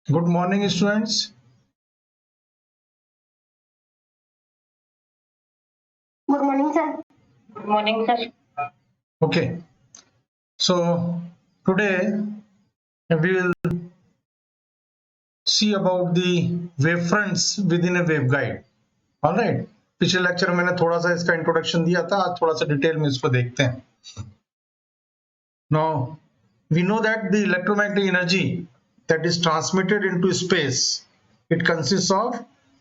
Good morning, students. Good morning, sir. Good morning, sir. Okay, so today we will see about the wavefronts within a waveguide. All right. पिछले lecture में मैंने थोड़ा सा इसका introduction दिया था, आज थोड़ा सा डिटेल में इसको देखते हैं. Now we know that the electromagnetic energy that is transmitted into space, it consists of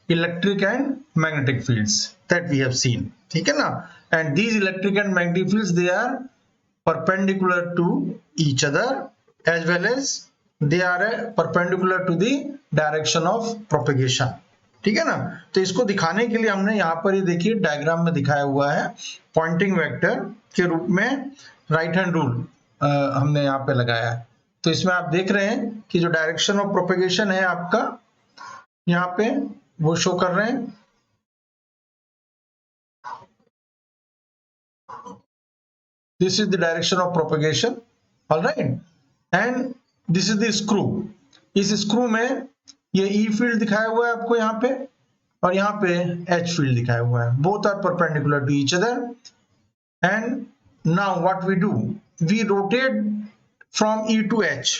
electric and magnetic fields that we have seen. ठीक है ना? And these electric and magnetic fields, they are perpendicular to each other as well as they are perpendicular to the direction of propagation. ठीक है ना? तो इसको दिखाने के लिए हमने यहाँ पर ये देखिए डायग्राम में दिखाया हुआ है पॉइंटिंग वेक्टर के रूप में राइट हैंड रूल हमने यहाँ पे लगाया है. तो इसमें आप देख रहे हैं कि जो डायरेक्शन ऑफ प्रोपेगेशन है आपका यहाँ पे वो शो कर रहे हैं. This is the direction of propagation, all right, and this is the screw. इस स्क्रू में ये E फील्ड दिखाया हुआ है आपको यहाँ पे और यहाँ पे H फील्ड दिखाया हुआ है. Both are perpendicular to each other. And now what we do, we rotate from E to H,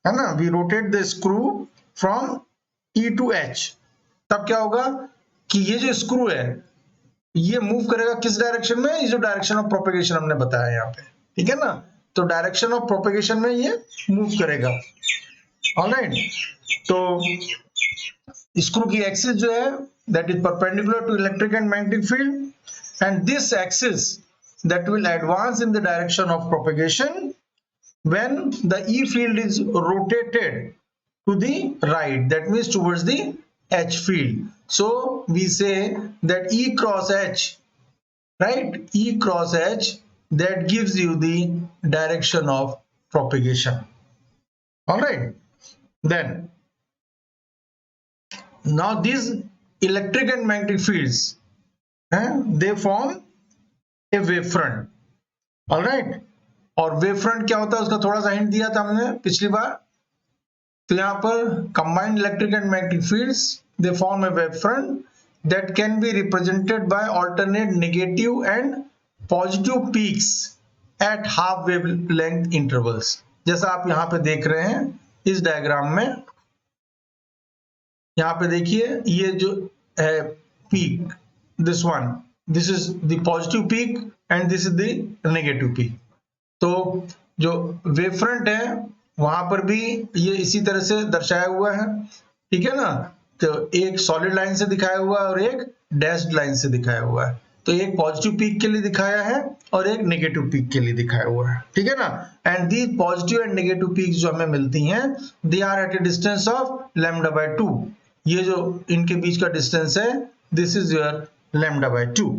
है ना? We rotate the screw from E to H. तब क्या होगा कि ये जो स्क्रू है ये मूव करेगा किस डायरेक्शन में? ये जो डायरेक्शन ऑफ प्रोपेगेशन हमने बताया यहाँ पे, ठीक है ना? तो डायरेक्शन ऑफ प्रोपेगेशन में ये मूव करेगा. ऑलराइट, तो स्क्रू की एक्सिस जो है that is perpendicular to electric and magnetic field and this axis that will advance in the direction of propagation when the E field is rotated to the right, that means towards the H field. So we say that E cross H, right? E cross H, that gives you the direction of propagation. All right. Then now these electric and magnetic fields, they form a wavefront. All right. और wavefront क्या होता है उसका थोड़ा सा hint दिया था हमने पिछली बार. तो यहाँ पर combined electric and magnetic fields they form A wavefront that can be represented by alternate negative and positive peaks at half wavelength intervals. जैसा आप यहाँ पे देख रहे हैं इस डायग्राम में, यहाँ पे देखिए ये जो है peak, this one, this is the positive peak and this is the negative peak. तो जो वेवफ्रंट है वहां पर भी ये इसी तरह से दर्शाया हुआ है, ठीक है ना? तो एक सॉलिड लाइन से दिखाया हुआ है और एक डैश्ड लाइन से दिखाया हुआ है. तो एक पॉजिटिव पीक के लिए दिखाया है और एक नेगेटिव पीक के लिए दिखाया हुआ है, ठीक है ना? And the positive and negative peaks जो हमें मिलती हैं they are at a distance of λ/2. ये जो इनके बीच का डिस्टेंस है this is your λ/2.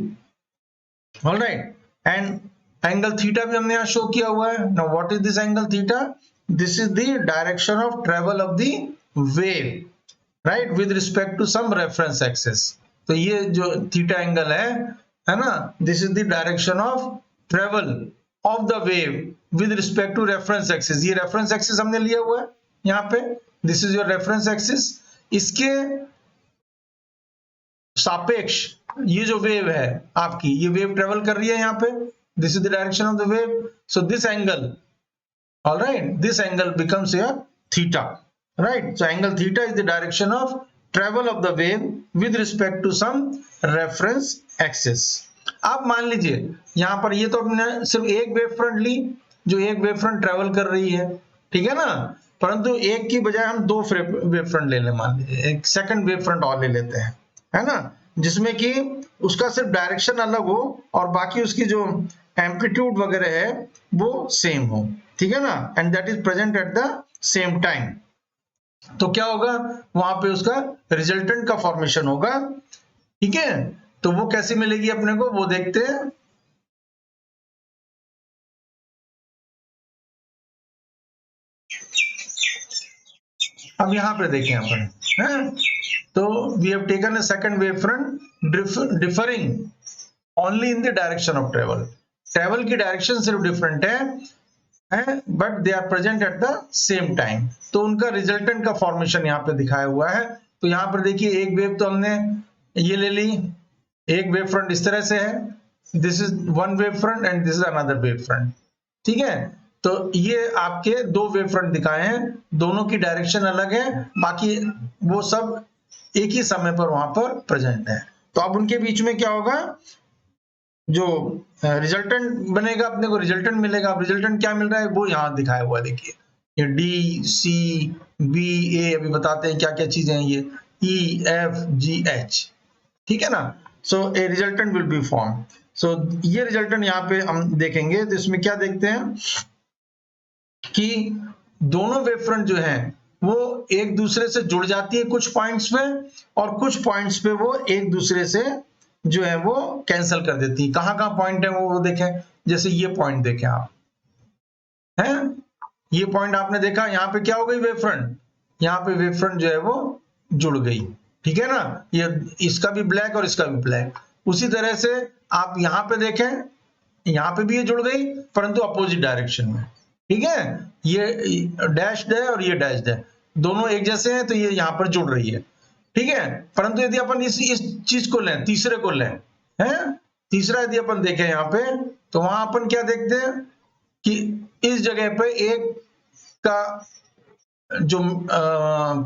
Alright, and angle theta भी हमने यहाँ शो किया हुआ है. Now what is this angle theta? This is the direction of travel of the wave, right, with respect to some reference axis. तो ये जो थीटा एंगल है ना, this is the direction of travel of the wave with respect to reference axis. ये reference axis हमने लिया हुआ है यहाँ पे, this is your reference axis. इसके सापेक्ष ये जो वेव है आपकी, ये वेव ट्रेवल कर रही है यहाँ पे, this is the direction of the wave. So this angle, alright, this angle becomes your theta, right? So angle theta is the direction of travel of the wave with respect to some reference axis. आप मान लीजिए यहाँ पर ये तो हमने सिर्फ एक वेव फ्रंट ली जो एक वेव फ्रंट ट्रेवल कर रही है, ठीक है ना? परंतु एक की बजाय हम दो वेव फ्रंट ले लें, मान लीजिए एक सेकंड वेव फ्रंट और ले लेते हैं, है ना, जिसमें कि उसका सिर्फ डायरेक्शन अलग हो और बाकी उसकी जो एम्पलीट्यूड वगैरह है वो सेम हो, ठीक है ना? And that is present at the same time. तो क्या होगा वहां पे उसका रिजल्टेंट का फॉर्मेशन होगा, ठीक है? तो वो कैसे मिलेगी अपने को वो देखते हैं. अब यहाँ पे देखें अपन, है? तो we have taken a second wave front differing only in the direction of travel. Travel की डायरेक्शन सिर्फ डिफरेंट है, but they are present at the same time, तो उनका रिजल्टेंट का फॉर्मेशन यहाँ पे दिखाया हुआ है। तो यहाँ पर देखिए एक वेव तो हमने ये ले ली, एक वेव फ्रंट इस तरह से है, this is one wave front and this is another wave front, ठीक है। तो ये आपके दो वेव फ्रंट दिखाए हैं, दोनों की डायरेक्शन अलग है, बाकी वो सब एक ही समय पर वहां पर प्रेजेंट है। तो अब उनके बीच में क्या होगा, जो रिजल्टेंट बनेगा, अपने को रिजल्टेंट मिलेगा। अब रिजल्टेंट क्या मिल रहा है वो यहाँ दिखाया हुआ, देखिए ये डी सी बी ए, अभी बताते हैं क्या क्या चीजें हैं ये, ई एफ जी एच, ठीक है ना। सो ए रिजल्टेंट विल बी फॉर्म। सो ये रिजल्टेंट यहाँ पे हम देखेंगे, तो इसमें क्या देखते हैं कि दोनों वेव फ्रंट जो है वो एक दूसरे से जुड़ जाती है कुछ पॉइंट्स पे, और कुछ पॉइंट्स पे वो एक दूसरे से जो है वो कैंसिल कर देती है। कहाँ कहाँ पॉइंट है वो देखें, जैसे ये पॉइंट देखें आप, हैं ये पॉइंट आपने देखा, यहाँ पे क्या हो गई वेव फ्रंट, यहाँ पे वेव फ्रंट जो है वो जुड़ गई, ठीक है ना। ये इसका भी ब्लैक और इसका भी ब्लैक। उसी तरह से आप यहाँ पे देखें, यहाँ पे भी ये जुड़ गई परंतु अपोजिट डायरेक्शन में, ठीक है। ये डैश्ड है और ये डैश्ड है, दोनों एक जैसे हैं तो ये यहाँ पर जुड़ रही है, ठीक है। परंतु यदि अपन इस चीज को लें, तीसरे को लें, हैं तीसरा यदि अपन देखें यहाँ पे, तो वहां अपन क्या देखते हैं कि इस जगह पे एक का जो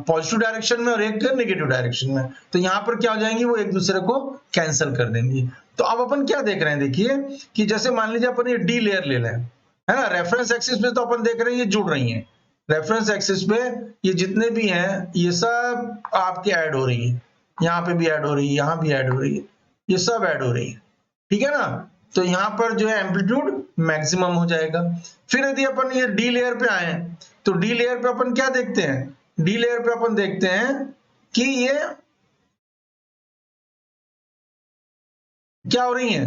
पॉजिटिव डायरेक्शन में और एक नेगेटिव डायरेक्शन में, तो यहाँ पर क्या हो जाएंगी, वो एक दूसरे को कैंसिल कर देंगी। तो अब अपन क्या देख रहे हैं, देखिए कि जैसे मान लीजिए अपन ये डी लेयर ले लें, है ना, रेफरेंस एक्सिस पे तो अपन देख रहे हैं ये जुड़ रही हैं, रेफरेंस एक्सिस पे ये जितने भी हैं ये सब आपके ऐड हो रही है, यहाँ पे भी ऐड हो रही है, यहाँ भी ऐड हो रही है, ये सब ऐड हो रही है, ठीक है ना। तो यहाँ पर जो है एम्पलीट्यूड मैक्सिमम हो जाएगा। फिर यदि अपन ये डी लेयर पे आए, तो डी लेयर पे अपन क्या देखते हैं, डी लेयर पे अपन देखते हैं कि ये क्या हो रही है,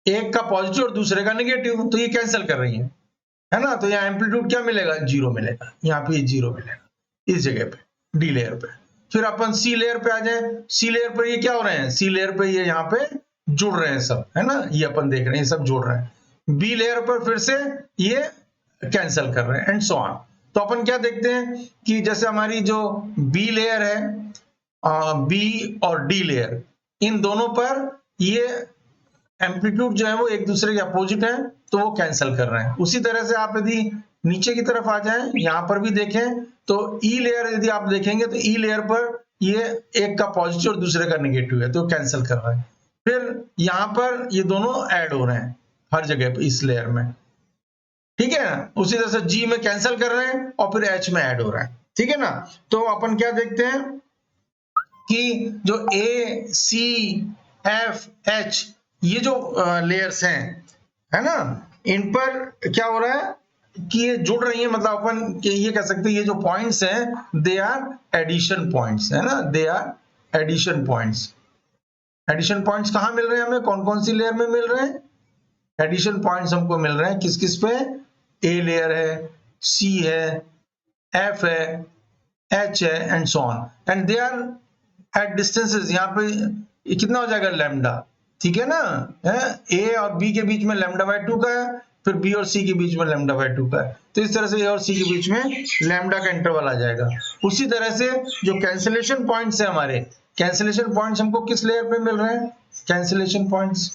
एक का पॉजिटिव और दूसरे का नेगेटिव, तो ये कैंसिल कर रही है ना। तो यहाँ एम्पलीट्यूड क्या मिलेगा, जीरो मिलेगा, यहाँ पे जीरो मिलेगा इस जगह पे डी लेयर पे। फिर अपन सी लेयर पे आ जाए, सी लेयर पे ये क्या हो रहे हैं, सी लेयर पे ये यहाँ पे जुड़ रहे हैं सब, है ना, ये अपन देख रहे हैं ये सब जुड़ रहे हैं। बी लेयर पर फिर से ये कैंसिल कर रहे हैं एंड सो ऑन। तो अपन क्या देखते हैं कि जैसे हमारी जो बी लेयर है, बी और डी लेयर, इन दोनों पर ये एम्पलीट्यूड जो है वो एक दूसरे के अपोजिट है, तो वो कैंसिल कर रहे हैं। उसी तरह से आप यदि नीचे की तरफ आ जाएं, यहां पर भी देखें तो ई लेयर यदि आप देखेंगे तो ई लेयर पर ये एक का पॉजिटिव और दूसरे का नेगेटिव है, तो कैंसिल कर रहा है। फिर यहां पर ये दोनों ऐड हो रहे हैं हर जगह पे इस लेयर में, ठीक है ना। उसी तरह से जी में कैंसिल कर रहे हैं और फिर एच में ऐड हो रहा है, ठीक है ना। तो अपन क्या देखते हैं कि जो ए सी एफ एच ये जो लेयर्स हैं, है ना, इन पर क्या हो रहा है कि ये जुड़ रही है, मतलब अपन ये कह सकते हैं ये जो पॉइंट्स हैं दे आर एडिशन पॉइंट्स, है ना, they are addition points. Addition points कहाँ मिल रहे हैं हमें, कौन कौन सी लेयर में मिल रहे हैं, एडिशन पॉइंट्स हमको मिल रहे हैं किस किस पे, ए लेयर है, सी है, एफ है, एच है and so on, and they are at distances. यहाँ पे ये कितना हो जाएगा, लैम्डा, ठीक है ना, ए और बी के बीच में लैम्डा बाय 2 का है, फिर बी और सी के बीच में लैम्डा बाय 2 का है, तो इस तरह से ए और सी के बीच में लैम्डा का इंटरवल आ जाएगा। उसी तरह से जो कैंसिलेशन पॉइंट्स है हमारे, कैंसिलेशन पॉइंट्स हमको किस लेयर पे मिल रहे हैं, cancellation points,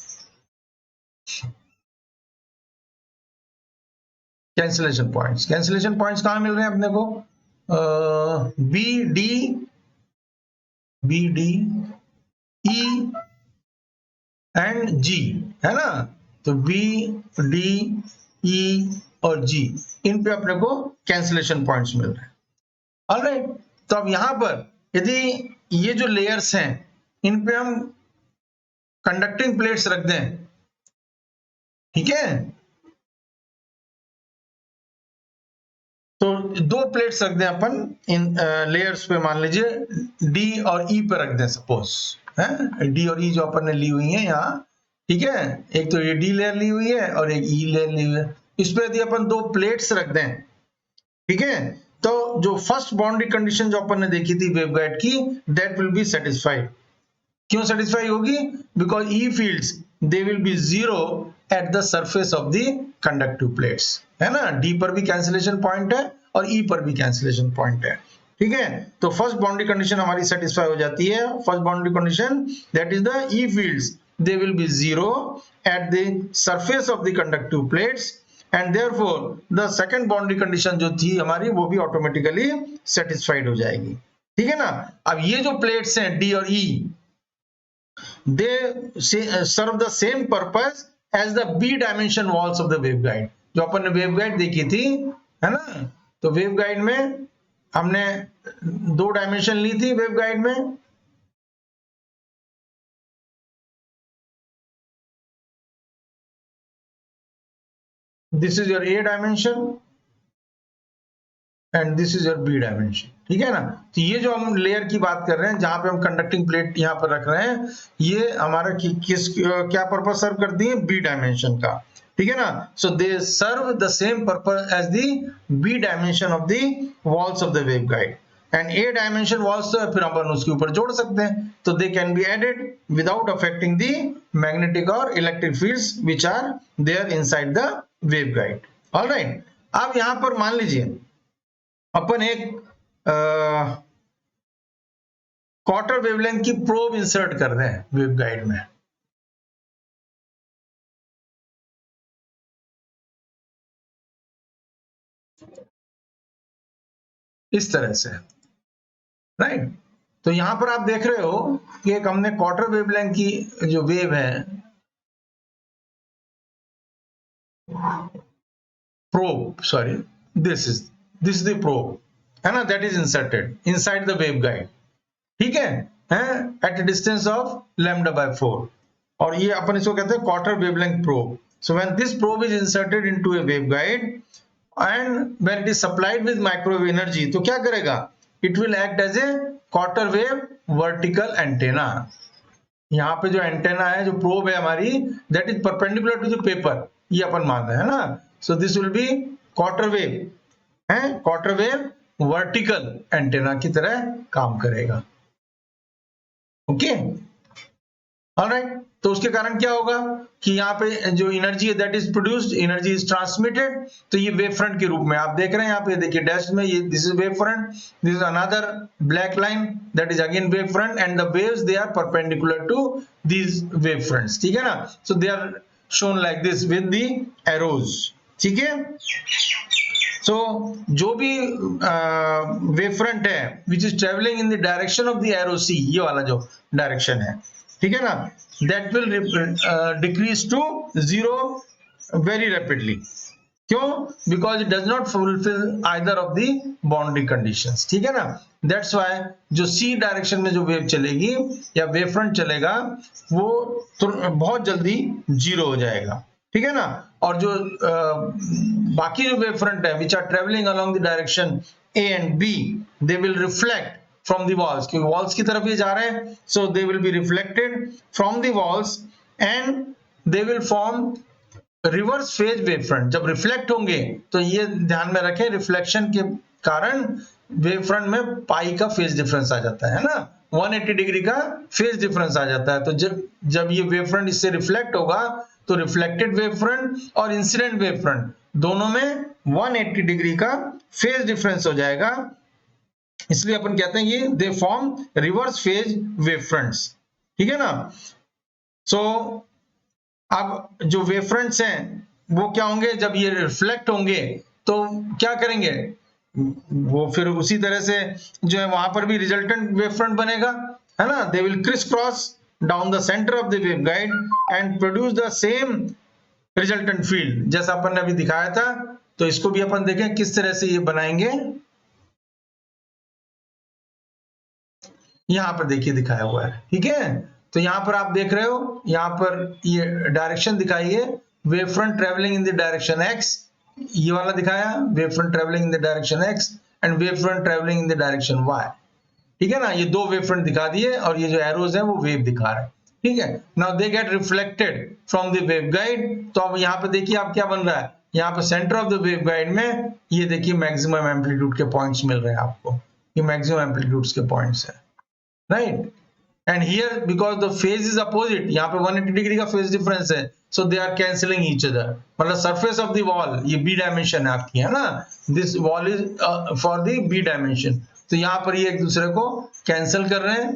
cancellation points, cancellation points कहाँ मिल रहे हैं अपने को, बी डी ई एंड जी, है ना। तो बी डी ई और जी, इन पे अपने को कैंसिलेशन पॉइंट्स मिल रहे हैं, ऑलराइट। तो अब यहां पर यदि ये जो लेयर्स हैं इन पे हम कंडक्टिंग प्लेट्स रख दें, ठीक है, तो दो प्लेट्स रख दें अपन इन लेयर्स पे, मान लीजिए डी और ई पे रख दें सपोज, है डी और ई जो अपन ने ली हुई है यहाँ, ठीक है, एक तो ये डी लेयर ली हुई है और एक ई लेयर ली हुई है, इस पे यदि अपन दो प्लेट्स रख दें, ठीक है, तो जो फर्स्ट बाउंड्री कंडीशन जो अपन ने देखी थी वेवगाइड की, दैट विल बी सेटिस्फाइड। क्यों सेटिस्फाई होगी, because E fields they will B zero at the surface of the conductive plates, है ना। डी पर भी कैंसिलेशन पॉइंट है और ई पर भी कैंसिलेशन पॉइंट है, ठीक है। तो फर्स्ट बाउंड्री कंडीशन हमारी सेटिस्फाई हो जाती है। First boundary condition that is the E fields they will B zero at the surface of the conductive plates, and therefore the second boundary condition जो थी हमारी वो भी ऑटोमेटिकली सेटिस्फाइड हो जाएगी, ठीक है ना। अब ये जो प्लेट्स हैं डी और ई, they serve the same purpose as the b dimension walls of the waveguide। जो अपन ने waveguide देखी थी, है ना। तो waveguide में हमने 2 डायमेंशन ली थी waveguide में, this is your a dimension and this is your B dimension, ठीक है ना। तो ये जो हम लेयर की बात कर रहे हैं जहां पे हम कंडक्टिंग प्लेट यहां पर रख रहे हैं, ये हमारा क्या पर्पस सर्व करती है, बी डायमेंशन का, ठीक है ना। So they serve the same purpose as the B dimension of the walls of the waveguide, and A dimension walls तो फिर अपन उसके ऊपर जोड़ सकते हैं, तो they can be added without affecting the magnetic और electric fields which are there inside the waveguide. Alright, अब यहां पर मान लीजिए अपन एक क्वार्टर वेवलेंथ की प्रोब इंसर्ट कर रहे हैं वेवगाइड में, इस तरह से, राइट। तो यहां पर आप देख रहे हो कि एक हमने क्वार्टर वेवलेंथ की जो वेव है, probe, sorry, this is the probe, है ना, that is inserted inside the waveguide, ठीक है, एट अ डिस्टेंस ऑफ λ/4, और ये अपन इसको कहते हैं quarter wavelength probe. So when this probe is inserted into a waveguide and when it is supplied with microwave energy, तो क्या करेगा, it will act as a quarter wave vertical antenna. यहाँ पे जो एंटेना है, जो प्रोब है हमारी, that is perpendicular to the paper, ये अपन मान रहे हैं ना। So this will be quarter wave, है क्वार्टर वेव वर्टिकल एंटेना की तरह काम करेगा, ओके, ऑलराइट। तो उसके कारण क्या होगा कि यहाँ पे जो एनर्जी है that is produced, energy is transmitted, तो ये वेव फ्रंट के रूप में आप देख रहे हैं, यहाँ पे देखिए डैश में, ये this is wave front, this is another black line that is again wave front, and the waves they are perpendicular to these wave fronts, ठीक है ना। So they are shown like this with the arrows, ठीक है। So जो भी wave front है which is travelling in the direction of the arrow C, ये वाला जो डायरेक्शन है, ठीक है ना, that will decrease to 0 very rapidly. क्यों? Because it does not fulfil either of the boundary conditions, ठीक है ना। दैट्स व्हाई जो सी डायरेक्शन में जो वेव चलेगी या वेव फ्रंट चलेगा वो बहुत जल्दी 0 हो जाएगा, ठीक है ना। और जो बाकी जो वेव फ्रंट है which are travelling along the direction A and B, they will reflect from the walls, क्योंकि वॉल्स की तरफ ये जा रहे हैं, so they will be reflected from the walls and they will form reverse phase wave front. जब reflect होंगे तो ये ध्यान में रखें, रिफ्लेक्शन के कारण वेव फ्रंट में पाई का फेज डिफरेंस आ जाता है ना, 180 डिग्री का फेज डिफरेंस आ जाता है। तो जब ये वेव फ्रंट इससे रिफ्लेक्ट होगा तो रिफ्लेक्टेड वेव फ्रंट और इंसिडेंट वेव फ्रंट दोनों में 180 डिग्री का फेज डिफरेंस हो जाएगा, इसलिए अपन कहते हैं ये they form reverse phase wave fronts, ठीक है ना। सो अब जो वेव फ्रंट्स हैं वो क्या होंगे, जब ये रिफ्लेक्ट होंगे तो क्या करेंगे, वो फिर उसी तरह से जो है वहां पर भी रिजल्टेंट वेव फ्रंट बनेगा, है ना। They will criss cross down the centre of the waveguide and produce the same resultant field, जैसा अपन ने अभी दिखाया था। तो इसको भी अपन देखें किस तरह से ये बनाएंगे, यहां पर देखिए दिखाया हुआ है, ठीक है। तो यहां पर आप देख रहे हो, यहां पर ये डायरेक्शन दिखाई है, wave front travelling in the direction X, ये वाला दिखाया wave front travelling in the direction X and wave front travelling in the direction Y, ठीक है ना। ये 2 वेव फ्रंट दिखा दिए और ये जो एरोज है वो वेव दिखा रहे हैं, ठीक है। Now they get reflected from the waveguide. तो अब यहाँ पे देखिए आप क्या बन रहा है, यहाँ पे सेंटर ऑफ द वेवगाइड में ये देखिए मैक्सिमम एम्पलीट्यूड के पॉइंट्स मिल रहे हैं आपको, ये मैक्सिमम एम्पलीट्यूड्स के पॉइंट्स है, right. And here because the phase is opposite, यहाँ पे 180 डिग्री का फेज डिफरेंस है, so they are cancelling each other. मतलब surface of the wall, ये b dimension है आपकी, है ना, this wall is for the b dimension, तो यहाँ पर ये एक दूसरे को कैंसिल कर रहे हैं,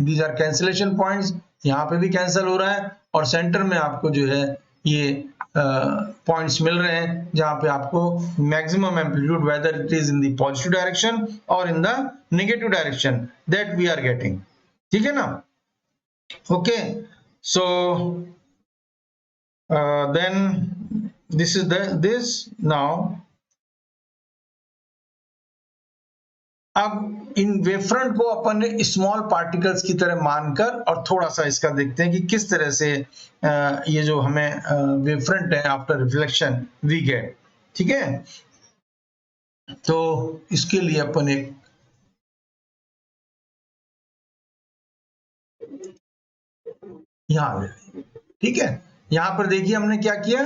these are cancellation points, यहाँ पे भी कैंसिल हो रहा है, और सेंटर में आपको जो है ये पॉइंट्स मिल रहे हैं जहां पे आपको maximum amplitude, whether it is in the positive direction और in the negative direction, that we are getting, ठीक है ना। Okay, so then this is this now. अब इन वेवफ्रंट को अपन ने स्मॉल पार्टिकल्स की तरह मानकर और थोड़ा सा इसका देखते हैं कि किस तरह से ये जो हमें वेवफ्रंट है आफ्टर रिफ्लेक्शन वी गेट, ठीक है। तो इसके लिए अपन एक यहां, ठीक है, यहां पर देखिए हमने क्या किया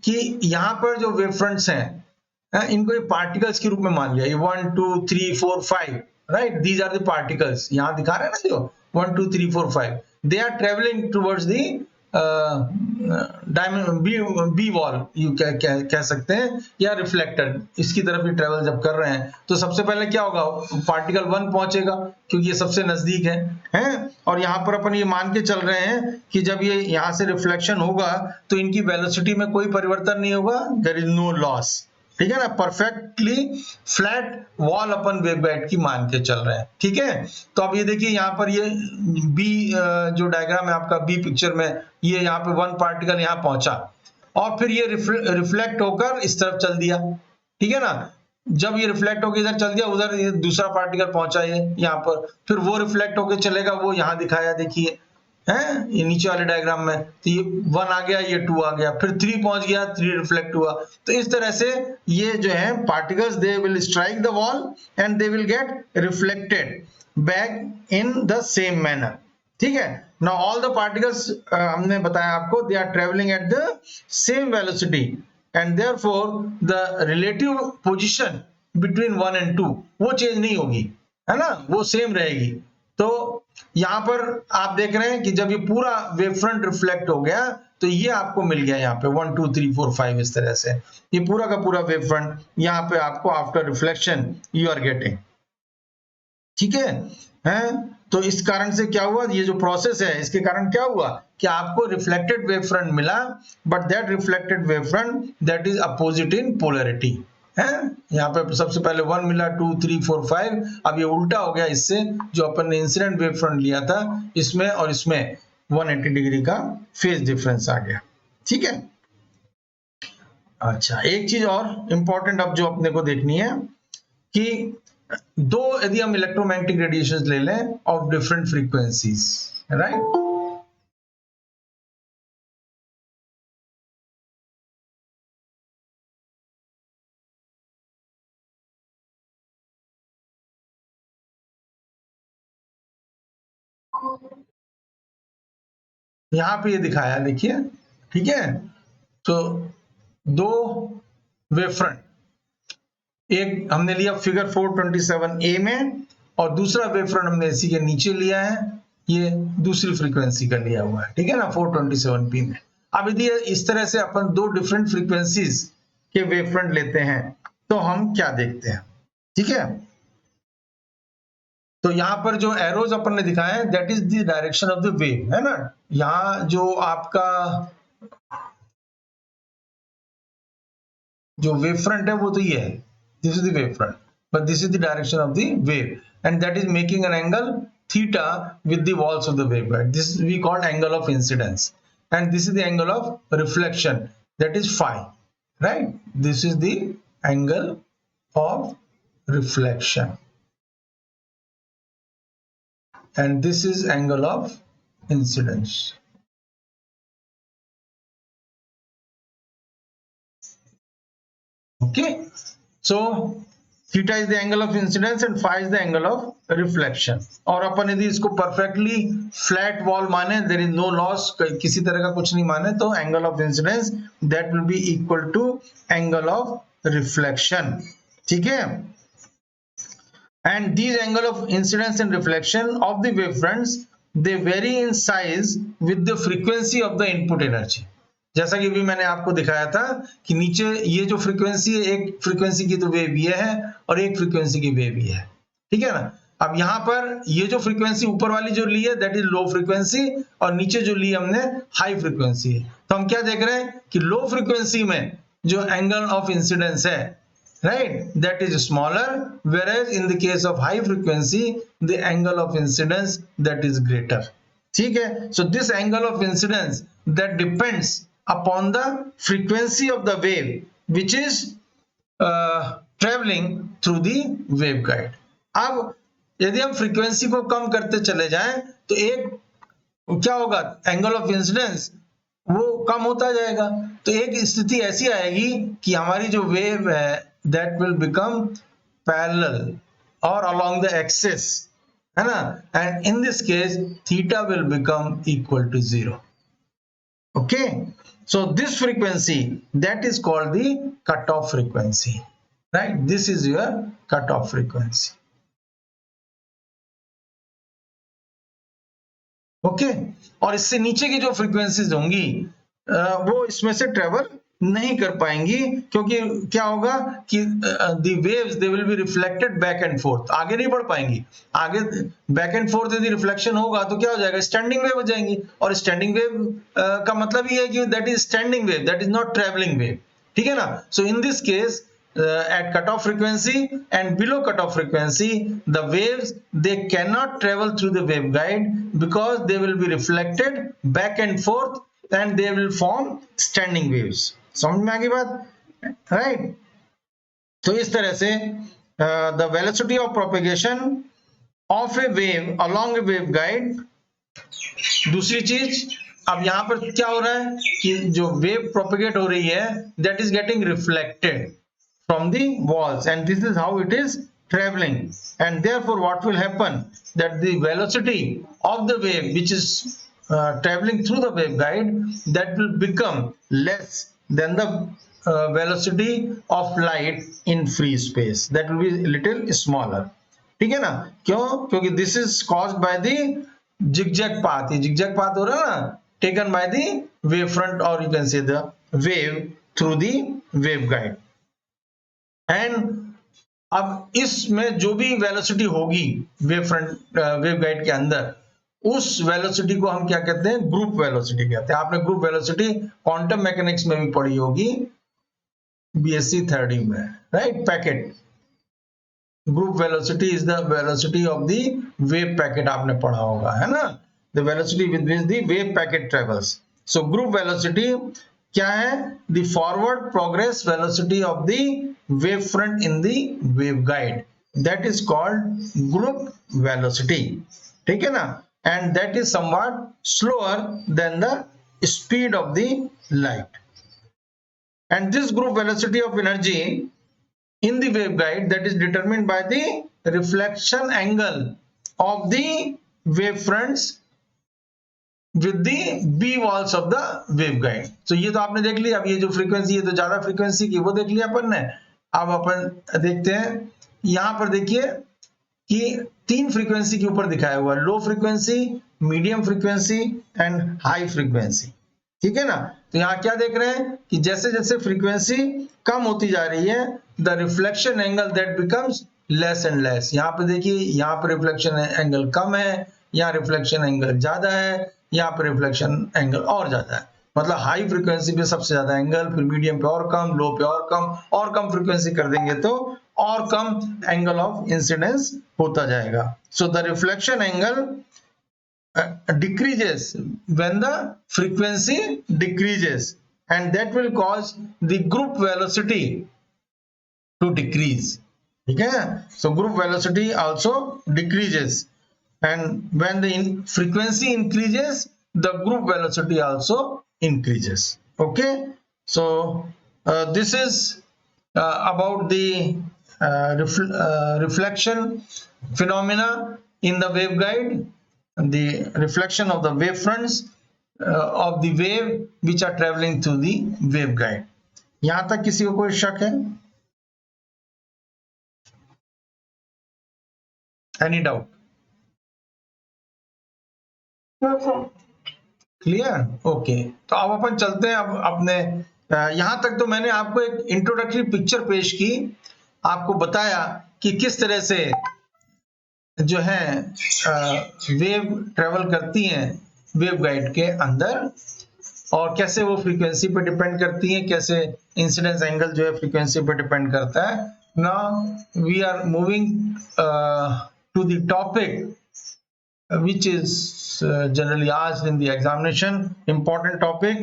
कि यहां पर जो वेवफ्रंट्स हैं इनको एक पार्टिकल्स के रूप में मान लिया, ये 1 2 3 4 5, right, these are the particles, यहां दिखा रहे हैं ना जो 1 2 3 4 5, they are travelling towards the B wall, यू कह सकते हैं, या रिफ्लेक्टर, इसकी तरफ ही ट्रेवल जब कर रहे हैं तो सबसे पहले क्या होगा, पार्टिकल 1 पहुंचेगा क्योंकि ये सबसे नजदीक है, और यहाँ पर अपन ये मान के चल रहे हैं कि जब ये यहाँ से रिफ्लेक्शन होगा तो इनकी वेलोसिटी में कोई परिवर्तन नहीं होगा, देयर इज नो लॉस, ठीक है ना, परफेक्टली फ्लैट वॉल अपन वेवगाइड की मान के चल रहे हैं, ठीक है। तो अब ये देखिए यहाँ पर ये बी जो डायग्राम है आपका बी पिक्चर में, ये यहाँ पे 1 पार्टिकल यहाँ पहुंचा और फिर ये रिफ्लेक्ट होकर इस तरफ चल दिया, ठीक है ना, जब ये रिफ्लेक्ट होकर इधर चल दिया, उधर ये दूसरा पार्टिकल पहुंचा ये यहाँ पर, फिर वो रिफ्लेक्ट होकर चलेगा, वो यहाँ दिखाया देखिए है, ये नीचे वाले डायग्राम में, तो ये 1 आ गया, ये 2 आ गया, फिर 3 पहुंच गया, 3 रिफ्लेक्ट हुआ, तो इस तरह से ये जो है particles they will strike the wall and they will get reflected back in the same manner, ठीक है। नाउ ऑल द पार्टिकल्स हमने बताया आपको, they are travelling at the same velocity and therefore the relative position between 1 and 2 वो change नहीं होगी, है ना, वो सेम रहेगी। तो यहां पर आप देख रहे हैं कि जब ये पूरा वेवफ्रंट रिफ्लेक्ट हो गया तो ये आपको मिल गया यहाँ पे 1 2 3 4 5, इस तरह से ये पूरा का पूरा वेवफ्रंट यहाँ पे आपको after reflection you are getting, ठीक है। तो इस कारण से क्या हुआ, ये जो प्रोसेस है इसके कारण क्या हुआ कि आपको रिफ्लेक्टेड वेवफ्रंट मिला, but that reflected wavefront that is opposite in polarity है। यहाँ पे सबसे पहले 1 मिला, 2 3 4 5, अब ये उल्टा हो गया इससे, जो अपन ने इंसिडेंट वेवफ्रंट लिया था इसमें और इसमें 180 डिग्री का फेज डिफरेंस आ गया, ठीक है। अच्छा, एक चीज और इंपॉर्टेंट अब जो अपने को देखनी है कि दो यदि हम इलेक्ट्रोमैग्नेटिक रेडिएशंस ले लें ऑफ डिफरेंट फ्रीक्वेंसीज, राइट, यहां पे ये दिखाया देखिए, ठीक है। तो दो वेवफ्रंट, एक हमने लिया फिगर 427A में और दूसरा वेवफ्रंट हमने इसी के नीचे लिया है, ये दूसरी फ्रीक्वेंसी का लिया हुआ है, ठीक है ना, 427P में। अब यदि इस तरह से अपन दो डिफरेंट फ्रीक्वेंसीज के वेवफ्रंट लेते हैं तो हम क्या देखते हैं, ठीक है। तो यहां पर जो एरोज अपन ने दिखाए हैं that is the direction of the wave, है ना, यहां जो आपका जो वेव फ्रंट है वो तो ये है, this is the wave front, but this is the direction of the wave and that is making an angle theta with the walls of the waveguide. This we call angle of incidence and this is the angle of reflection, that is phi, right, this is the angle of reflection and this is angle of incidence. Okay, so theta is the angle of incidence and phi is the angle of reflection. और अपन यदि इसको perfectly flat wall माने, there is no loss, किसी तरह का कुछ नहीं माने, तो angle of incidence that will be equal to angle of reflection, ठीक है। And these angle of incidence and reflection of the wavefronts, they vary in size with the frequency of the input energy. जैसा कि अभी मैंने आपको दिखाया था कि नीचे ये जो फ्रीक्वेंसी है, एक फ्रीक्वेंसी की तो वेव ये है और एक फ्रीक्वेंसी की वेव ये है, ठीक है ना। अब यहाँ पर ये जो फ्रीक्वेंसी ऊपर वाली जो ली है दैट इज लो फ्रीक्वेंसी और नीचे जो ली हमने हाई फ्रीक्वेंसी है। तो हम क्या देख रहे हैं कि लो फ्रीक्वेंसी में जो एंगल ऑफ इंसिडेंस है, right, that is smaller, whereas in the case of high frequency the angle of incidence that is greater, ठीक है। so this angle of incidence that depends upon the frequency of the wave which is traveling through the waveguide। अब यदि हम frequency को कम करते चले जाएं तो एक क्या होगा, एंगल ऑफ इंसिडेंस वो कम होता जाएगा। तो एक स्थिति ऐसी आएगी कि हमारी जो वेव है दैट विल बिकम पैरेलल और अलोंग द एक्सिस, है ना, and in this case theta will become equal to 0। Okay, so this frequency that is called the cut off frequency, right, this is your cut off frequency. Okay, और इससे नीचे की जो frequencies होंगी वो इसमें से ट्रेवल नहीं कर पाएंगी, क्योंकि क्या होगा कि the waves they will be reflected back and fourth, आगे नहीं बढ़ पाएंगी। आगे बैक एंड फोर्थ यदि रिफ्लेक्शन होगा तो क्या हो जाएगा, स्टैंडिंग वेव हो जाएंगी। और स्टैंडिंग वेव का मतलब ये है कि that is standing wave, that is not travelling wave, ठीक है ना। So in this case at cutoff frequency and below cutoff frequency the waves they cannot travel through the waveguide because they will be reflected back and forth and they will form standing waves। समझ में आ गई बात, right. तो इस तरह से the velocity of propagation of a wave along a waveguide। दूसरी चीज, अब यहां पर क्या हो रहा है कि जो वेव प्रोपेगेट हो रही है that is getting reflected from the walls and this is how it is traveling, and therefore what will happen that the velocity of the wave which is traveling through the waveguide that will become less than the velocity of light in free space, that will be a little smaller, ठीक है ना। क्यों, क्योंकि this is caused by the zigzag path, ये zigzag path हो रहा है ना, taken by the wavefront or you can say the wave through the waveguide। And अब इसमें जो भी वेलोसिटी होगी वेव फ्रंट वेव गाइड के अंदर, उस वेलोसिटी को हम क्या कहते हैं, ग्रुप वेलोसिटी कहते हैं। आपने ग्रुप वेलोसिटी क्वांटम मैकेनिक्स में भी पढ़ी होगी बीएससी थर्ड ईयर में, right. Packet group velocity is the velocity of the wave packet, आपने पढ़ा होगा, है ना, the velocity with which the wave packet travels. So group velocity क्या है, the forward progress velocity of the wave front in the waveguide, that is called group velocity, ठीक है ना। And that is somewhat slower then the speed of the light, and this group velocity of energy in the waveguide that is determined by the reflection angle of the wavefronts with the b walls of the waveguide। तो ये तो आपने देख लिया। अब ये जो frequency, ये तो ज्यादा फ्रीक्वेंसी की वो देख लिया अपन ने। अब अपन देखते हैं, यहां पर देखिए कि तीन फ्रीक्वेंसी के ऊपर दिखाया हुआ, low frequency, medium frequency and high frequency, ठीक है ना। तो यहाँ क्या देख रहे हैं कि जैसे जैसे फ्रीक्वेंसी कम होती जा रही है the reflection angle that becomes less and less. यहाँ पे देखिए, यहाँ पे रिफ्लेक्शन एंगल कम है, यहाँ रिफ्लेक्शन एंगल ज्यादा है, यहाँ पे रिफ्लेक्शन एंगल और ज्यादा है। मतलब हाई फ्रीक्वेंसी पे सबसे ज्यादा एंगल, फिर मीडियम पे और कम, लो पे और कम फ्रीक्वेंसी कर देंगे तो और कम एंगल ऑफ इंसिडेंस होता जाएगा। So the reflection angle decreases when the frequency decreases, and that will cause the group velocity to decrease, ठीक है। so group velocity also decreases, and when the frequency increases the group velocity also increases। okay, so this is about the reflection phenomena in the waveguide, the reflection of the wavefronts of the wave which are traveling through the waveguide। यहां तक किसी को कोई शक है, any doubt? No, sir. Clear? Okay, तो अब अपन चलते हैं अब अपने यहां तक तो मैंने आपको एक इंट्रोडक्टरी पिक्चर पेश की, आपको बताया कि किस तरह से जो है वेव ट्रेवल करती हैं वेव गाइड के अंदर, और कैसे वो फ्रीक्वेंसी पे डिपेंड करती हैं, कैसे इंसिडेंस एंगल जो है फ्रीक्वेंसी पे डिपेंड करता है। Now we are moving to the topic which is generally asked in the examination, important topic।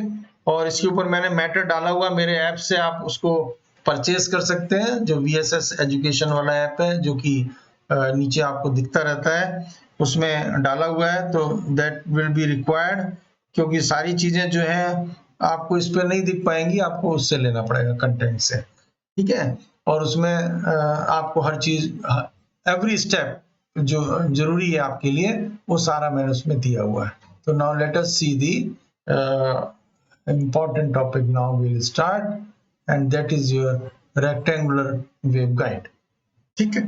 और इसके ऊपर मैंने मैटर डाला हुआ मेरे ऐप से, आप उसको परचेज कर सकते हैं, जो VSS एजुकेशन वाला ऐप है, जो कि नीचे आपको दिखता रहता है, उसमें डाला हुआ है। तो दैट विल बी रिक्वायर्ड, क्योंकि सारी चीजें जो है आपको इस पर नहीं दिख पाएंगी, आपको उससे लेना पड़ेगा, कंटेंट से, ठीक है। और उसमें आपको हर चीज, एवरी स्टेप जो जरूरी है आपके लिए, वो सारा मैंने उसमें दिया हुआ है। तो now let us C the important topic now we'll start, and that is your rectangular waveguide, ठीक है।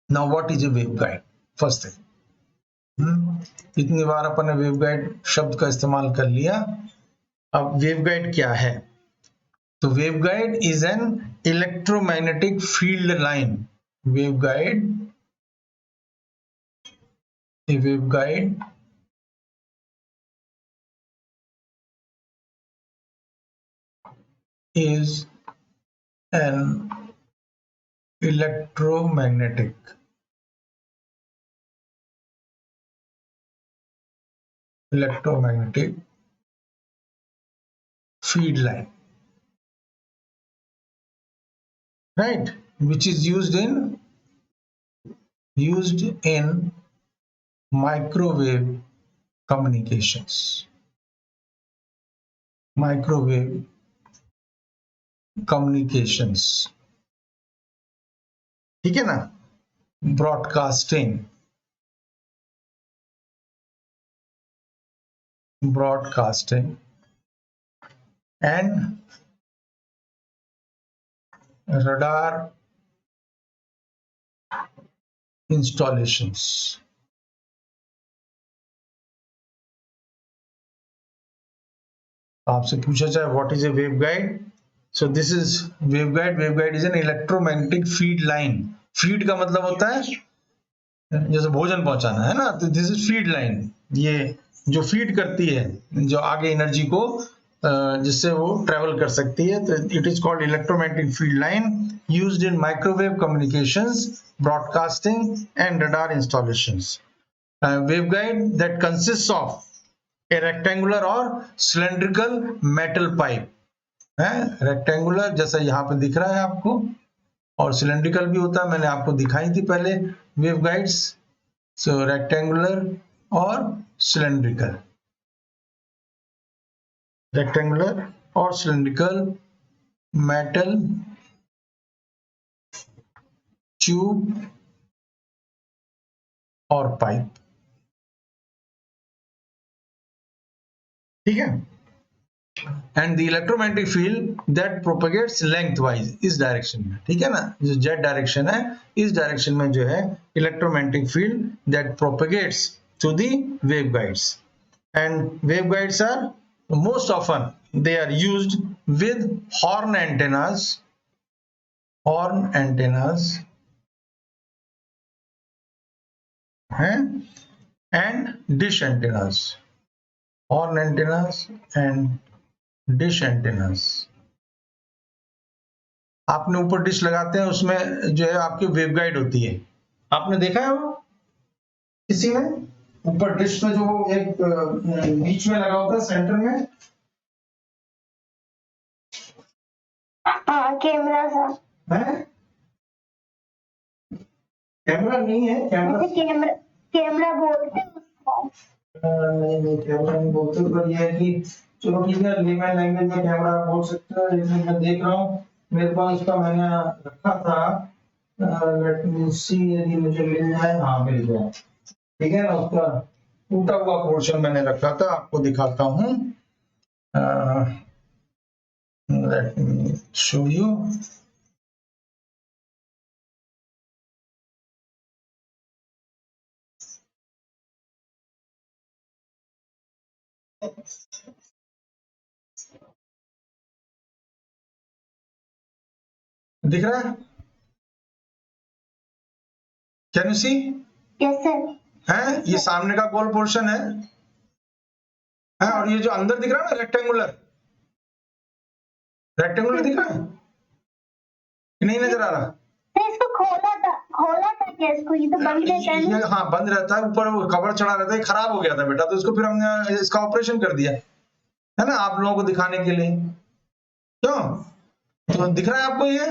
Now what is a waveguide? First thing, इतनी बार अपन ने वेवगाइड शब्द का इस्तेमाल कर लिया। अब वेवगाइड क्या है? तो waveguide is an electromagnetic field line. Waveguide, a waveguide is an electromagnetic field line, right, which is used in microwave communications, microwave communications, ठीक है ना। broadcasting and radar installations। आपसे पूछा जाए what is a waveguide, so this is waveguide. Waveguide is an electromagnetic feed line. Feed का मतलब होता है जैसे भोजन पहुंचाना, है ना, तो दिस इज फीड लाइन। ये जो फीड करती है, जो आगे एनर्जी को जिससे वो ट्रेवल कर सकती है, तो it is called electromagnetic field line, used in microwave communications, broadcasting and radar installations. Waveguide that consist of A rectangular और सिलेंड्रिकल मेटल पाइप है। रेक्टेंगुलर जैसा यहाँ पे दिख रहा है आपको, और सिलेंड्रिकल भी होता है, मैंने आपको दिखाई थी पहले वेवगाइड्स। सो रेक्टेंगुलर और सिलेंड्रिकल, रेक्टेंगुलर और सिलेंड्रिकल मेटल ट्यूब और पाइप, ठीक है। And the electromagnetic field that propagates lengthwise, इस डायरेक्शन में, ठीक है ना, जो जेड डायरेक्शन है, इस डायरेक्शन में जो है electromagnetic field that propagates to the waveguides. And waveguides are most often they are used with horn antennas and dish antennas, horn antennas and dish antennas। आपने ऊपर डिश लगाते हैं, उसमें जो है आपकी वेवगाइड होती है, आपने देखा है वो किसी ने, ऊपर डिश में जो वो एक बीच में लगा होता है सेंटर में, हाँ कैमरा सा है? कैमरा नहीं है, कैमरा कैमरा कैमरा बोलते हैं उसको। नहीं कैमरा नहीं बोलते, पर यह है कि चलो ठीक है, लेमैन लैंग्वेज में कैमरा आप बोल सकते हो, लेकिन मैं देख रहा हूँ मेरे पास उसका मैंने रखा था, लेट मी सी, यदि मुझे मिल जाए, हाँ मिल गया, ठीक है ना, उसका टूटा हुआ पोर्शन मैंने रखा था, आपको दिखाता हूँ, लेट मी शो यू। दिख रहा है? Can you see? Yes sir. है ये सामने का गोल पोर्शन है, और ये जो अंदर दिख रहा है ना रेक्टेंगुलर, रेक्टेंगुलर दिख रहा है कि नहीं नजर आ रहा? इसको खोला था क्या इसको? ये तो बंद रहता है ना? ये हाँ बंद रहता है, ऊपर वो कवर चढ़ा रहता है, खराब हो गया था बेटा, तो इसको फिर हमने इसका ऑपरेशन कर दिया है ना, आप लोगों को दिखाने के लिए। क्यों? तो दिख रहा है आपको ये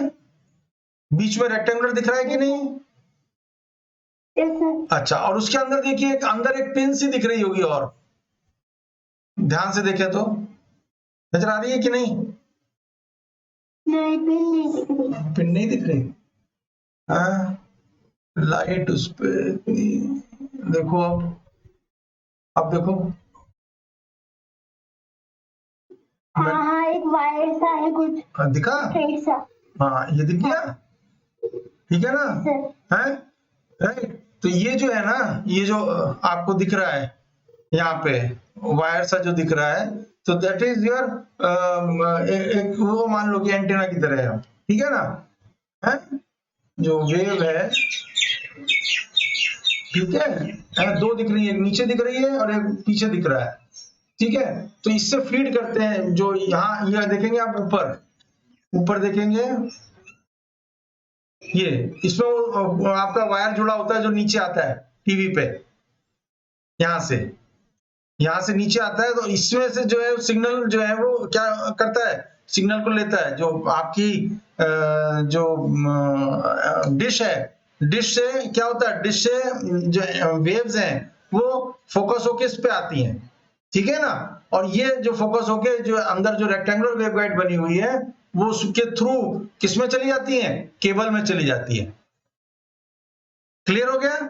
बीच में रेक्टेंगुलर दिख रहा है कि नहीं? Yes sir. अच्छा, और उसके अंदर देखिए अंदर एक पिन सी दिख रही होगी, और ध्यान से देखें तो नजर आ रही है कि नहीं? नहीं, पिन नहीं दिख रही। पिन नहीं दिख रही? हाँ, लाइट उस पे देखो, अब देखो। हाँ, एक वायर सा है कुछ दिखा? स्ट्रेट सा। हाँ, ये दिख गया, ठीक है ना? सर। है राइट। तो ये जो है ना, ये जो आपको दिख रहा है यहाँ पे वायर सा जो दिख रहा है, तो दैट इज योर एक वो मान लो कि एंटीना की तरह है, ठीक है ना? है जो वेव है, ठीक है, दो दिख रही है, एक नीचे दिख रही है और एक पीछे दिख रहा है, ठीक है? तो इससे फीड करते हैं, जो यहाँ ये देखेंगे आप, ऊपर देखेंगे, ये इसमें आपका वायर जुड़ा होता है जो नीचे आता है टीवी पे, यहाँ से नीचे आता है, तो इसमें से जो है सिग्नल जो है वो क्या करता है, सिग्नल को लेता है, जो आपकी जो डिश है, डिश से क्या होता है, डिश से जो वेव्स हैं वो फोकस होके इस पे आती हैं, ठीक है ना? और ये जो फोकस होके जो अंदर जो रेक्टेंगुलर वेवगाइड बनी हुई है, वो उसके थ्रू किसमें चली जाती है, केबल में चली जाती है। क्लियर हो गया?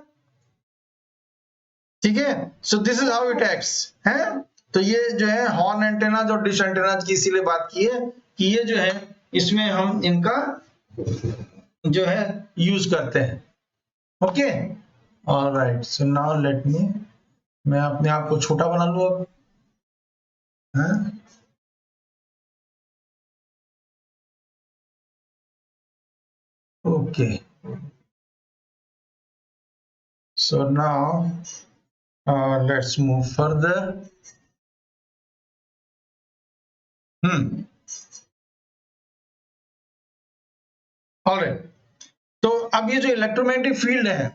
ठीक है, so this is how it acts है। तो ये जो है हॉर्न एंटेना और डिश एंटेना की इसीलिए बात की है कि ये जो है इसमें हम इनका जो है यूज करते हैं। Okay, alright, so now let me, मैं अपने आप को छोटा बना लूं अब, है? Okay, so now let's move further. Alright, तो अब ये जो इलेक्ट्रोमैग्नेटिक फील्ड है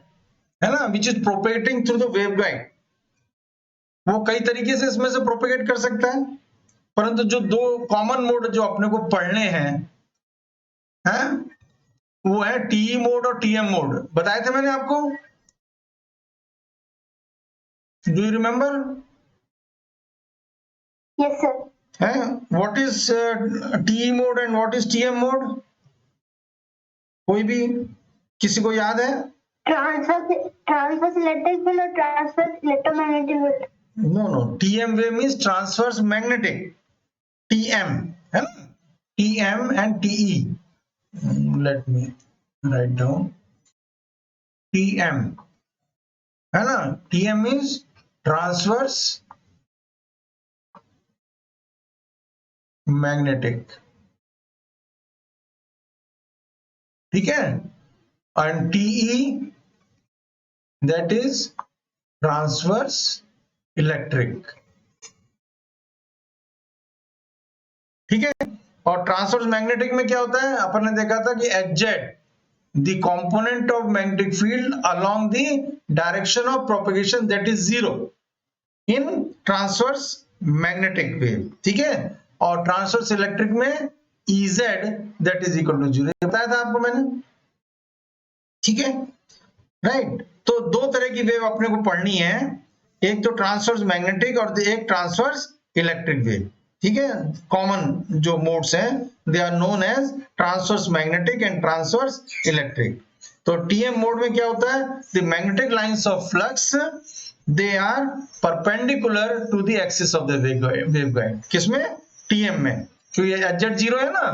ना, which is propagating through the waveguide, वो कई तरीके से इसमें से प्रोपेगेट कर सकता है, परंतु जो दो कॉमन मोड जो अपने को पढ़ने हैं वो है टीई मोड और टीएम मोड। बताए थे मैंने आपको, do you remember? Yes sir. है what is TE mode and what is TM mode? कोई भी किसी को याद है? ट्रांसवर्स इलेक्ट्रिक फील्ड और transverse electromagnetic field. No, TM wave means transverse magnetic, TM है ना, TM and TE. Let me write down TM, है ना, टीएम मींस ट्रांसवर्स मैग्नेटिक, ठीक है, and TE that is transverse electric, ठीक है। और ट्रांसवर्स मैग्नेटिक में क्या होता है, अपन ने देखा था कि exact the component of magnetic field along the direction of propagation that is zero in transverse magnetic wave, ठीक है। और ट्रांसवर्स इलेक्ट्रिक में Ez that is equal to 0 बताया था आपको मैंने, ठीक है, राइट। तो दो तरह की वेव अपने को पढ़नी है, एक तो ट्रांसवर्स मैग्नेटिक और एक ट्रांसवर्स इलेक्ट्रिक वेव, ठीक है। कॉमन जो मोड्स हैं they are known as transverse magnetic and transverse electric. तो टीएम मोड में क्या होता है, the magnetic lines of flux they are perpendicular to the axis of the waveguide. किसमें? टीएम में, क्योंकि एच जीरो है ना,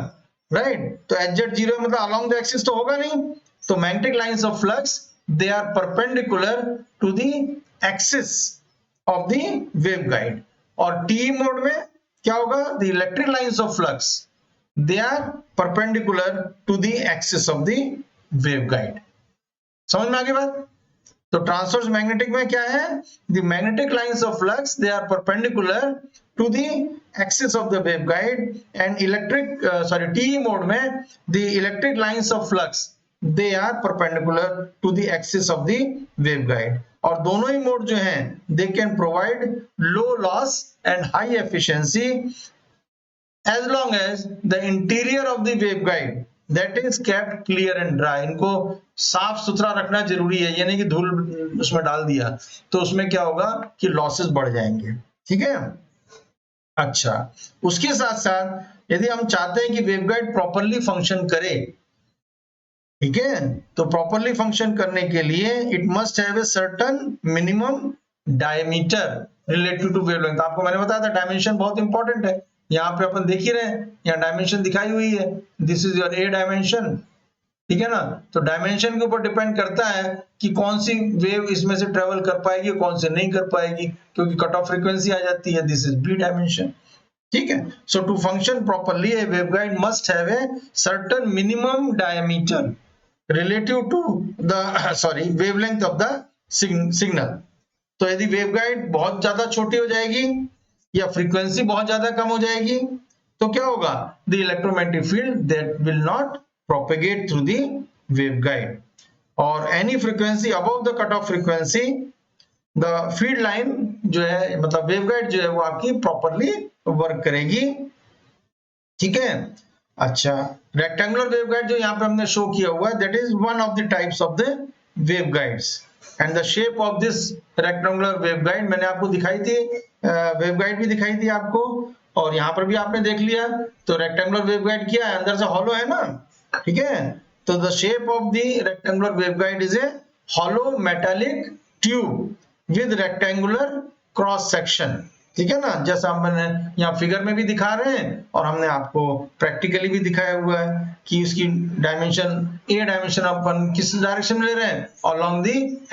राइट। तो एच जीरो मतलब अलोंग द एक्सिस तो होगा नहीं, तो magnetic lines of flux they are perpendicular to the axis of the waveguide. और टी मोड में क्या होगा, the electric lines of flux they are perpendicular to the axis of the waveguide. समझ में आ गई बात? तो ट्रांसवर्स मैग्नेटिक में क्या है, the magnetic lines of flux they are perpendicular to the axis of the waveguide, and electric T mode में the electric lines of flux they are perpendicular to the axis of the waveguide. और दोनों ही mode जो हैं they can provide low loss and high efficiency as long as the interior of the waveguide that is kept clear and dry। इनको साफ सुथरा रखना जरूरी है, यानी कि धूल उसमें डाल दिया तो उसमें क्या होगा कि लॉसेस बढ़ जाएंगे। ठीक है, अच्छा, उसके साथ साथ यदि हम चाहते हैं कि वेवगाइड प्रॉपरली फंक्शन करे, ठीक है, तो प्रॉपरली फंक्शन करने के लिए it must have a certain minimum diameter relative to wavelength. आपको मैंने बताया था डायमेंशन बहुत इंपॉर्टेंट है, यहाँ पे अपन देख ही रहे हैं, यहाँ डायमेंशन दिखाई हुई है, this is your A dimension, ठीक है ना। तो डायमेंशन के ऊपर डिपेंड करता है कि कौन सी वेव इसमें से ट्रेवल कर पाएगी, कौन से नहीं कर पाएगी, क्योंकि कट ऑफ फ्रीक्वेंसी आ जाती है, दिस इज बी डायमेंशन। ठीक है, so to function properly a waveguide must have a certain minimum diameter relative to the wavelength of the signal. तो यदि वेवगाइड बहुत ज्यादा छोटी हो जाएगी या फ्रीक्वेंसी बहुत ज्यादा कम हो जाएगी तो क्या होगा, the electromagnetic field that will not propagate through the waveguide, और any frequency above the cut off frequency the field line जो है, मतलब वेवगाइड जो है वो आपकी प्रॉपरली वर्क करेगी। ठीक है, अच्छा, रेक्टेंगुलर वेवगाइड जो यहाँ पे हमने शो किया हुआ है that is one of the types of the waveguides, and the shape of this rectangular waveguide मैंने आपको दिखाई थी, वेवगाइड भी दिखाई थी आपको, और यहाँ पर भी आपने देख लिया। तो रेक्टेंगुलर वेवगाइड क्या है, अंदर से हॉलो है ना, ठीक है। तो the shape of the rectangular waveguide is a hollow metallic tube with rectangular cross section, ठीक है ना, जैसा हमने यहाँ फिगर में भी दिखा रहे हैं और हमने आपको प्रैक्टिकली भी दिखाया हुआ है कि इसकी डायमेंशन, ए डायमेंशन अपन किस डायरेक्शन में ले रहे हैं, along the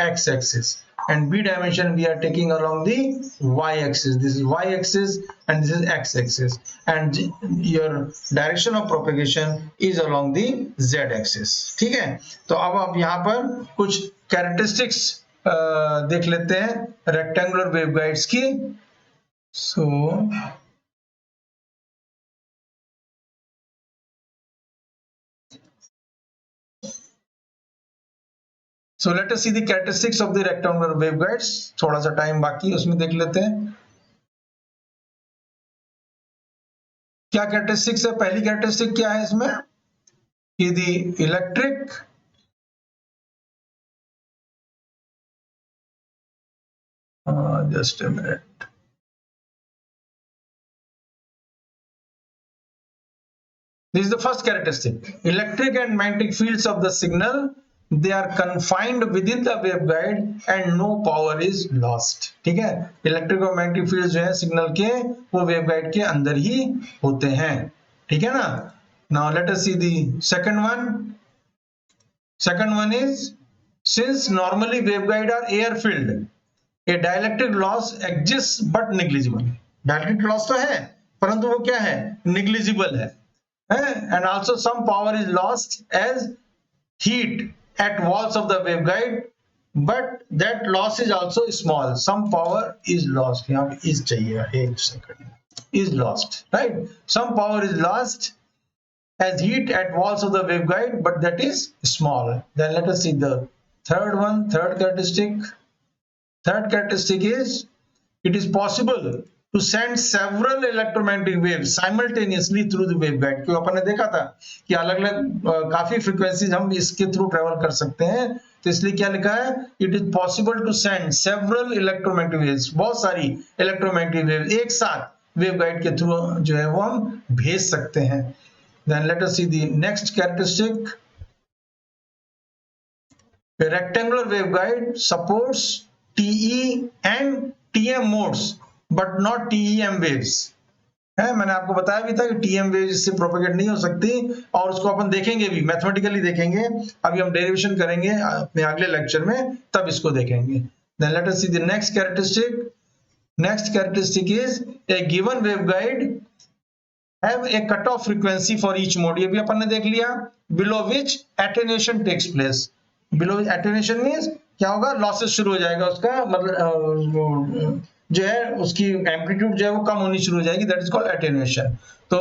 x axis, and b dimension we are taking along the y axis, this is y axis and this is x axis, and your direction of propagation is along the z axis। ठीक है, तो अब आप यहाँ पर कुछ characteristics देख लेते हैं रेक्टेंगुलर वेवगाइड्स की। So let us see the characteristics of the rectangular waveguides। थोड़ा सा टाइम बाकी है, उसमें देख लेते हैं क्या कैरेक्टरिस्टिक्स है। पहली कैरेक्टरिस्टिक क्या है इसमें, कि the electric just a minute, this is the first characteristic, electric and magnetic fields of the signal they are confined within the waveguide and no power is lost। ठीक है, इलेक्ट्रिक और magnetic field जो है signal के वो waveguide के अंदर ही होते हैं, ठीक है ना। Now let us see the second one is, since normally waveguide are air filled, a dielectric loss exists but negligible। Dielectric loss तो है परंतु वो क्या है, निग्लिजिबल है, and also some power is lost as heat at walls of the waveguide, but that loss is also small, some power is lost, यहाँ पे is चाहिए, एक second, is lost, right, some power is lost as heat at walls of the waveguide but that is small। Then let us see the third characteristic is, it is possible to send several electromagnetic waves simultaneously through the waveguide। क्यों, अपन ने देखा था कि अलग अलग काफी frequencies हम इसके थ्रू ट्रेवल कर सकते हैं, तो इसलिए क्या लिखा है, it is possible to send several electromagnetic waves, बहुत सारी इलेक्ट्रोमैग्नेटिक वेव एक साथ वेवगाइड के थ्रू जो है वो हम भेज सकते हैं। Then let us see the next characteristic, a rectangular waveguide supports TE and TM modes but not TEM waves। है, मैंने आपको बताया भी था कि TM वेव इससे प्रोपेगेट नहीं हो सकती, और उसको अपन देखेंगे भी, मैथमेटिकली देखेंगे, अभी हम डेरिवेशन करेंगे अपने अगले लेक्चर में, तब इसको देखेंगे। Then let us see the next characteristic, Next characteristic is a given waveguide have a cutoff frequency for each mode. ये भी अपन ने देख लिया. Below which attenuation takes place. Below attenuation means क्या होगा, लॉसेस शुरू हो जाएगा उसका, मतलब जो है उसकी एम्पलीट्यूड जो है वो कम होनी शुरू हो जाएगी. That is called attenuation. तो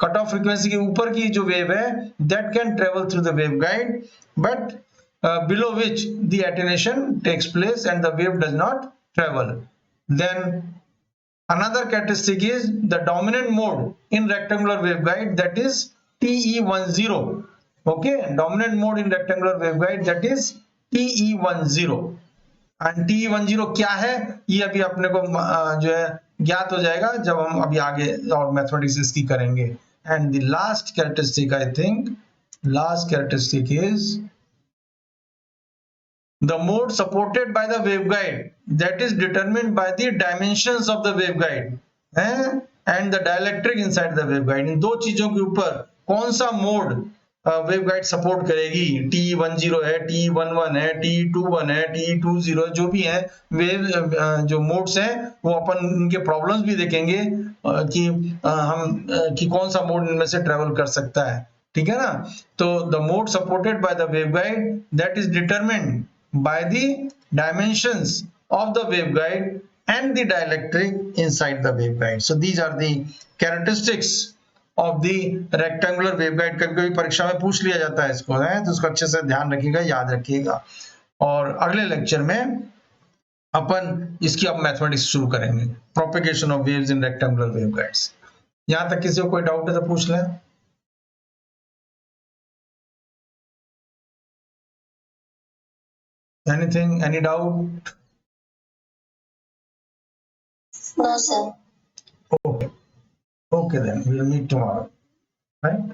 कट ऑफ फ्रीक्वेंसी के ऊपर की जो वेव है that can travel through the wave guide, but below which the attenuation takes place and the wave does not travel. Then another characteristic is the dominant mode in rectangular waveguide, that is TE10. Okay, dominant mode in rectangular waveguide, that is TE10. And TE10 क्या है ये अभी अपने को जो है ज्ञात हो जाएगा जब हम अभी आगे और मैथमेटिक्स इसकी करेंगे. And the last characteristic, I think last characteristic is the mode supported by the waveguide, that is determined by the dimensions of the waveguide and the dielectric inside the waveguide. इन दो चीजों के ऊपर कौन सा mode waveguide support करेगी. TE10 है, TE11 है, TE21 है, TE20 जो भी है वेव जो मोड्स हैं वो अपन उनके प्रॉब्लम्स भी देखेंगे कि हम कि कौन सा मोड इनमें से ट्रेवल कर सकता है. ठीक है ना. तो the mode supported by the waveguide that is determined by the dimensions of the waveguide and the dielectric inside the waveguide. So these are the characteristics of the rectangular waveguide. कभी-कभी परीक्षा में पूछ लिया जाता है इसको, है तो उसको अच्छे से ध्यान रखिएगा, याद रखिएगा. और अगले लेक्चर में अपन इसकी अब मैथमेटिक्स शुरू करेंगे. Propagation of waves in rectangular waveguides. यहां तक किसी को कोई डाउट है तो पूछ लें. Anything, any doubt? No, sir. Okay. Okay, then we'll meet tomorrow. Right?